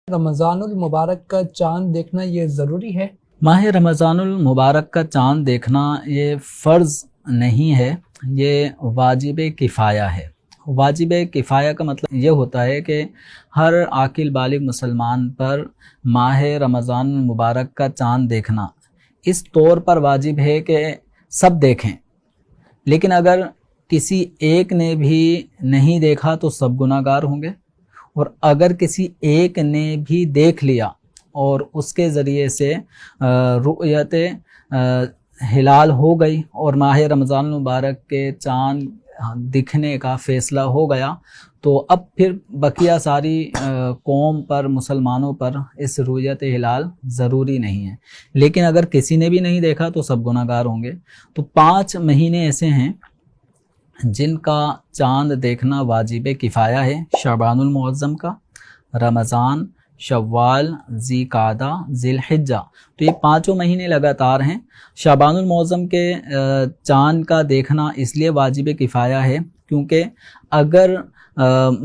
رمضان المبارک کا چاند دیکھنا یہ ضروری ہے؟ ماہ رمضان المبارک کا چاند دیکھنا یہ فرض نہیں ہے، یہ واجب کفایہ ہے۔ واجب کفایہ کا مطلب یہ ہوتا ہے کہ ہر عاقل بالغ مسلمان پر ماہ رمضان المبارک کا چاند دیکھنا اس طور پر واجب ہے کہ سب دیکھیں، لیکن اگر کسی ایک نے بھی نہیں دیکھا تو سب گناہ گار ہوں گے، اور اگر کسی ایک نے بھی دیکھ لیا اور اس کے ذریعے سے رؤیت ہلال ہو گئی اور ماہ رمضان المبارک کے چاند دکھنے کا فیصلہ ہو گیا، تو اب پھر بقیہ ساری قوم پر، مسلمانوں پر اس رؤیت ہلال ضروری نہیں ہے۔ لیکن اگر کسی نے بھی نہیں دیکھا تو سب گناہ گار ہوں گے۔ تو 5 مہینے ایسے ہیں جن کا چاند دیکھنا واجب کفایہ ہے: شعبان المعظم کا، رمضان، شوال، ذی قعدہ، ذی الحجہ۔ تو یہ 5 مہینے لگاتار ہیں۔ شعبان المعظم کے چاند کا دیکھنا اس لیے واجب کفایہ ہے کیونکہ اگر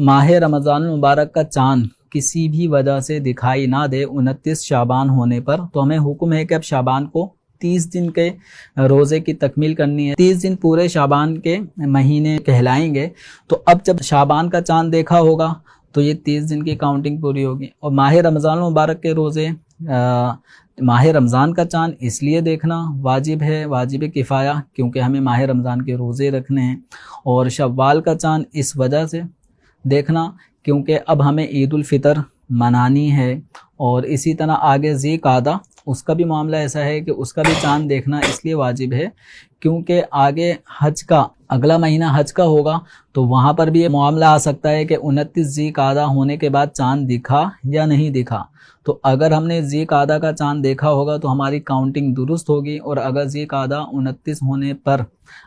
ماہ رمضان المبارک کا چاند کسی بھی وجہ سے دکھائی نہ دے 29 شعبان ہونے پر، تو ہمیں حکم ہے کہ اب شعبان کو 30 دن کے روزے کی تکمیل کرنی ہے۔ 30 دن پورے شعبان کے مہینے کہلائیں گے۔ تو اب جب شعبان کا چاند دیکھا ہوگا تو یہ 30 دن کی کاؤنٹنگ پوری ہوگی۔ اور ماہ رمضان المبارک کے روزے، ماہ رمضان کا چاند اس لیے دیکھنا واجب ہے، واجب کفایہ، کیونکہ ہمیں ماہ رمضان کے روزے رکھنے ہیں۔ اور شوال کا چاند اس وجہ سے دیکھنا کیونکہ اب ہمیں عید الفطر منانی ہے۔ اور اسی طرح آگے ذی قعدہ، اس کا بھی معاملہ ایسا ہے کہ اس کا بھی چاند دیکھنا اس لیے واجب ہے کیونکہ آگے حج کا اگلا مہینہ حج کا ہوگا، تو وہاں پر بھی یہ معاملہ آ سکتا ہے کہ 29 ذی قعدہ ہونے کے بعد چاند دکھا یا نہیں دکھا۔ تو اگر ہم نے ذی قعدہ کا چاند دیکھا ہوگا تو ہماری کاؤنٹنگ درست ہوگی، اور اگر ذی قعدہ 29 ہونے پر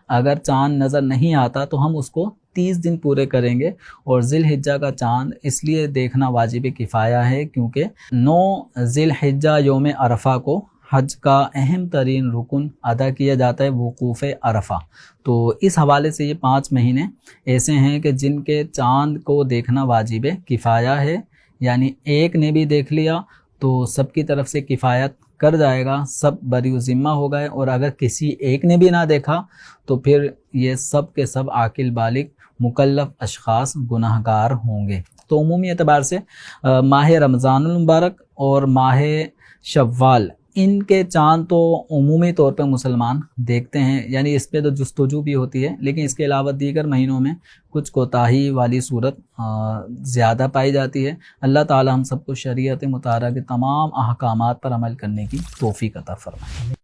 اگر چاند نظر نہیں آتا تو ہم اس کو 30 دن پورے کریں گے۔ اور ذی الحجہ کا چاند اس لیے دیکھنا واجب کفایہ ہے کیونکہ 9 ذی الحجہ یوم عرفہ کو حج کا اہم ترین رکن ادا کیا جاتا ہے، وقوف عرفہ۔ تو اس حوالے سے یہ 5 مہینے ایسے ہیں کہ جن کے چاند کو دیکھنا واجب کفایہ ہے، یعنی ایک نے بھی دیکھ لیا تو سب کی طرف سے کفایت کر جائے گا، سب بری ذمہ ہو گئے۔ اور اگر کسی ایک نے بھی نہ دیکھا تو پھر یہ سب کے سب عاقل بالغ مکلف اشخاص گناہ گار ہوں گے۔ تو عمومی اعتبار سے ماہ رمضان المبارک اور ماہ شوال، ان کے چاند تو عمومی طور پہ مسلمان دیکھتے ہیں، یعنی اس پہ تو جستجو بھی ہوتی ہے، لیکن اس کے علاوہ دیگر مہینوں میں کچھ کوتاہی والی صورت زیادہ پائی جاتی ہے۔ اللہ تعالی ہم سب کو شریعت مطہرہ کے تمام احکامات پر عمل کرنے کی توفیق عطا فرمائے۔